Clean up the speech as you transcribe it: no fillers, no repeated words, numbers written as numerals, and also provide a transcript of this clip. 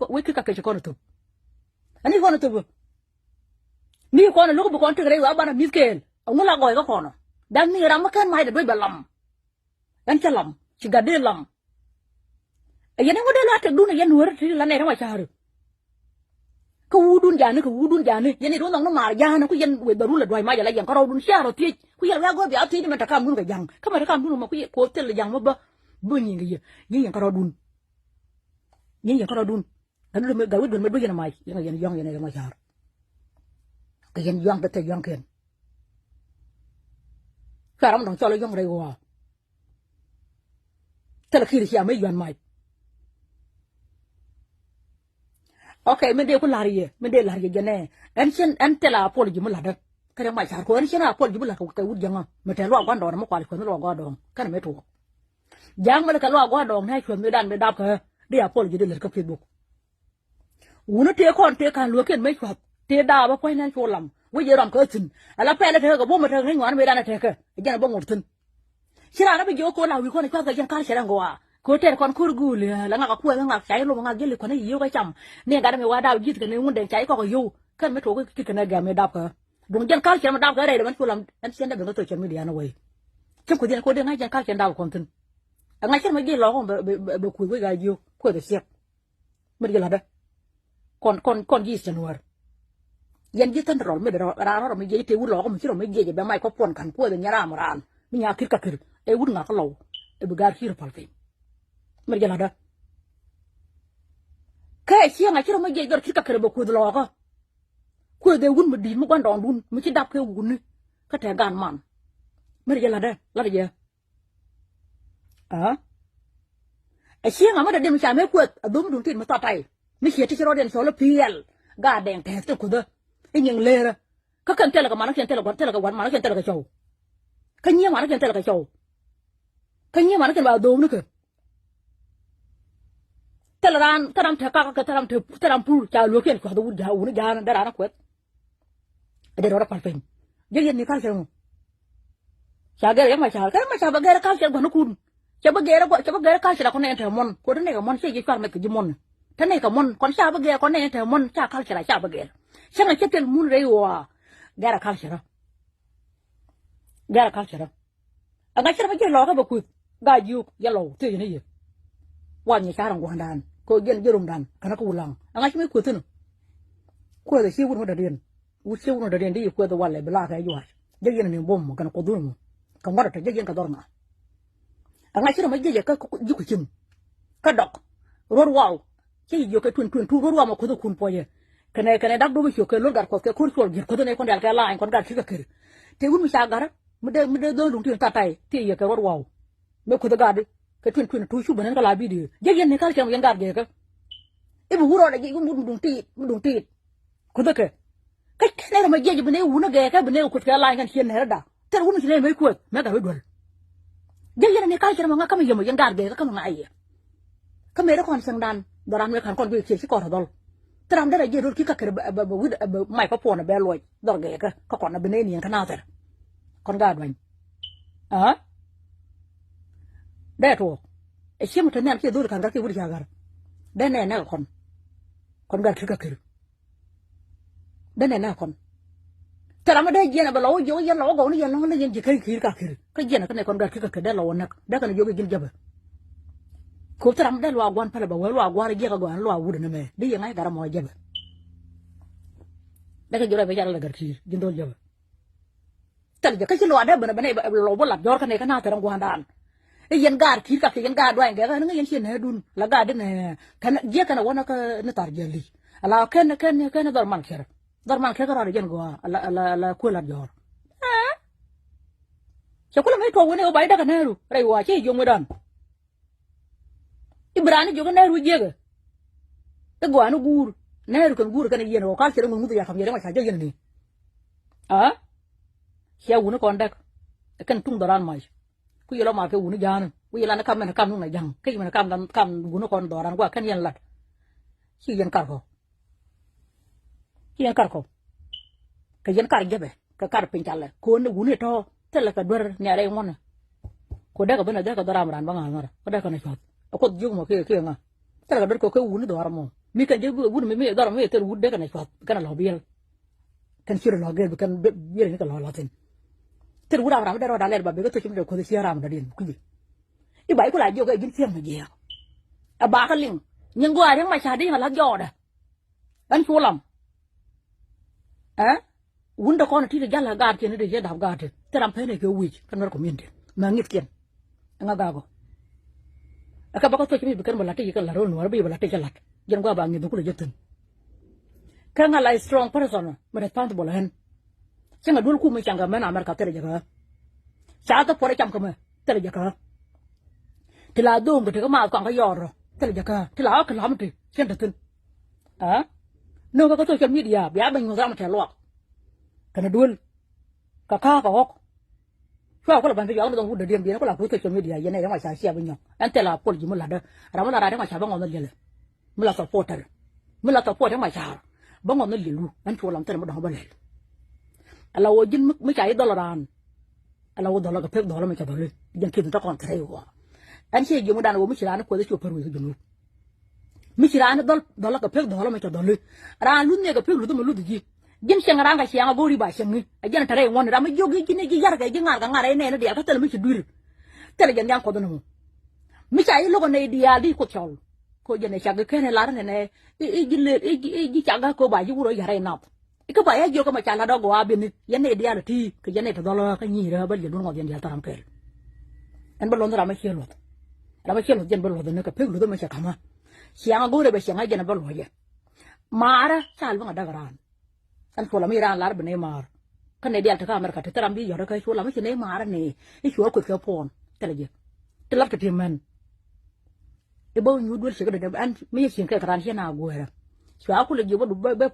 we kika ke ko to ani ko to mi ko na lu ko tigre wa bana miskel ngula goy ko kono dan ni ram kan mai da do balam dan chalam ci gade lam yene ngode la te duna yen wor ti la ne ma charu ko wudun jani yene do no mar jana ko yen we daru la doy ma la yen ko dun sharo ti ku yen wa go bi ati ma ta kam dun ga jang kama ta kam dun ma ku ko tel jang ma ba bu ni ngi yen ko dun yen ko dun dan do me ga wudun me do yen mai yen yong yen ma char ke yen yong te yong ken karam dong cho la yong re wa tel khiri ya me yon mai okay men de ko lariye jene en tela apology mu lada kare ma char ko en chena apology mu la ko te wud janga me te lo gwan do mo kwal ko lo gwa do kan me to jang me ka lo gwa do na chon me dan me dab ka de apology de le ka facebook wuna te kon te kan lo ken me chwa te da ba ko nan cholam we je ram ka tin ala pe le te ka bo me te ngwan me dan te ka jana bo ngurtin shira na be jo ko la wi ko na ka jan ka shira ngwa ko ter kon kurgu le la nga ko nga chai lo nga gele ko na yiyo ka cham ne ga me wa daw jit ka ne ngun de chai ko yo kan me to ko ki kana ga me dab ka dum jan ka shira ma dab ka re man fulam an senda be to chen media na we chen ko de nga jan ka chen dab kon tin nga shira ma ge lo ko be ku we ga yo ko de siap me ge la da kon yi chen war yen ji tan rol me ra me ge te wu lo ko me shira me ge be mai ko pon kan ko de nyara maran mi nya kir ka kir e wud nga ko lo e bu gar hir pal fi mer jala da kay ci nga ci ma jey dor ci ka kere ba ko do ko ko de wun ma di mu gwan don dun mu ci dab ke wun ka te gan man mer jala da la de a ci nga ma da dem ci ame ko adum dun tin ma ta tay mi ci ci ro den so la piel ga den te ko da e nyeng lera ka kan tele ka man kan tele ka wan man kan tele ka chow ka nyi man kan tele ka chow ka nyi man kan ba do nu ka teleran taram thaka ka taram pur cha lo ken ko do da uni jana da ra ko de ro pal pen je yen ni ka chero cha ga ma cha ba ga ka chero ko kun cha ba ga ka chero ko ne te mon ko ne ga mon se ji far me ke ji mon ta ne ka mon kon cha ba ga ko ne te mon cha ka chero cha ba ga cha na chetel mun re wa ga ra ka chero aga chero ba je lo ka ba ku ga ju ya lo te ni ye wan ni charang wan dan ko gen jerum dan kana ko ulang anga chime ko tunu ko da shi wuro da den di ko da wala bla ka yuwa je gen ni bom kana ko dunu ka ngora ta je gen ka dorna anga chiro ma je ka ji ku chim ka dok ror waw ci yo ka tun tu ror wa ma ko do kun poye kana dak do bi ko lor gar ko ke kur ko gi ko do ne ko dal ka la ko gar ci ka kër te wun mi sa gara mu de do dum ti ta tay ti ye ka ror waw me ko da gadi ka tun tu shu banen ka la video je yen ne ka chen yen gar ge ka e bu wuro da gi mu dum ti ko da ke ka ne ma je bene wu na ge ka bene ko ka la kan chen ne da ter wu mi ne me ko me ga we dol je yen ne ka chen ma ka me yen gar ge ka ma ai ka me da kon sang dan daran me kan kon bi ci ko dol tram da je ro ki ka ke ba mai ko pona be loy dor ge ka kon na bene ni kan na ter kon ga dwanได้ตัวไอ้เชี่ยมันทำงานเกี่ยวกับการรักษาวิทยาการได้แน่คนการคิดก็คือได้แน่คนแต่เราไม่ได้ยินแบบเราโยยันเราก็นี่ยันเราไม่ยินจะคิดก็คือก็ยินก็ในคนการคิดก็คือได้เราเนี่ยได้กันโยกินจับคุณจะทำได้เราวันพลับว่าเราวันเยี่ยกว่าเราวุ้นนั่นเองได้ยังไงการมองจับได้ก็โยนไปยันเราการคิดยินโดนจับแต่จะก็คือเราได้แบบนี้เราบนหลับย้อนกันในขณะแต่เรากวนดานyen gar ki ka yen gar dwa nga nga yen chen hedun la ga de ne kan je kana wona ka ne tar jeli ala ken dor man kher ka ra yen go ala ko la jor che ko la mai to wona o bai da kana ru rai wa che yo ngodan ibrani jo kana ru je ga ta go anu gur ne ru kan gur kana yen o ka che ngu ya kham ye ma cha je yen ni che wona kon dak kan tung doran mai ku yelo ma ke wunu jana ku yela na kam nu na jang ke mana kam wunu kon doran kwa kan yen lat ci yen kar ko ke yen kar jabe ka kar pinchale ko ne wunu to tele ka dor ne re ngona ko da ka bana da ka doram ran ba ngara ko da ka na shot ko ju mo ke nga tele ka dor ko ke wunu doram mo mi kan je wun mi dara mi ter wud de kan shot kan lo biel kan shiro lo gel kan biel ni kan lo tin ter wura ram da ler ba be ko to chim de ko si ram da din ku ji i bai ko la jo ga gin fiam ma je a ba ka ling nhưng qua đến mà xài đi mà lá giò đó anh chua lòng uống đâu con thì ra là gạt kia nó để ra đào gạt thì cái làm thế này cái quỷ cái nó của mình mà nghiệt kiên anh gà go các bác có tôi chỉ biết cái mà là cái gì cái là rồi nó bị là cái lạt dân qua bằng người tôi cũng là dân tình cái ngà lại strong person mà để phán bồi lên chẳng là đuôi cú mình chẳng gặp mấy nào mà cả tê là cái sao tôi phải chăm cái mà tê là cái thì là đúng cái cái mà còn cái giò rồi tê là cái thì là cái làm gì xem được tin nếu có social media bé mình ra mà trẻ loạn cái nó đuôi cả cá cả hốc sao có là bạn bây giờ nó đang hút điểm gì nó có là social media vậy này nó ngoài share với nhau anh tê là phô gì mới là đó rồi mới là ra ngoài share bằng ngọn nó liền mới là supporter mới là support ngoài share bằng ngọn nó liền luôn anh chua làm tê là mới đóng bao lên là ô dính mới chạy $1 là ô $1 cái phép $1 mới chạy $1 dân kia nó còn thấy quá anh sẽ dùng đàn ô mới chỉ là nó có thể chụp rồi cái dùng mới chỉ là nó $1 cái phép $1 mới chạy $1 ra luôn này cái phép luôn mà gì dân sang ra cái sang bori ba sang ni ajan tare ngon ra mới jogi kini ki yar cái ngar ngar này nó dia ka tel mới chỉ dur tel dân yang ko do no mới chạy lúc này dia đi ko chol ko dân này sang cái này lá này i jille i chaga ko ba ju ro yare nap cái ba ya jo ko ma chala do go abin dân này dia là thi cái dân này to do cái nhì ra bên dân ngon dân dia taram kel anh bên lon ra mới chơi luật dân bên lon nó cái phép luật mới sẽ kama sang go re be sang dân bên lon ya mara chal bang ada garan anh chua làm Iran lá bên này mà cái này đi ăn thức ăn mà cái thứ làm đi giờ cái chua làm cái này mà này cái chua quật cái phòn cái là gì cái lắp cái tiền cái bao nhiêu đuôi sẽ cái được anh mấy chuyện cái nào quên rồi chua cũng là gì mà đủ bê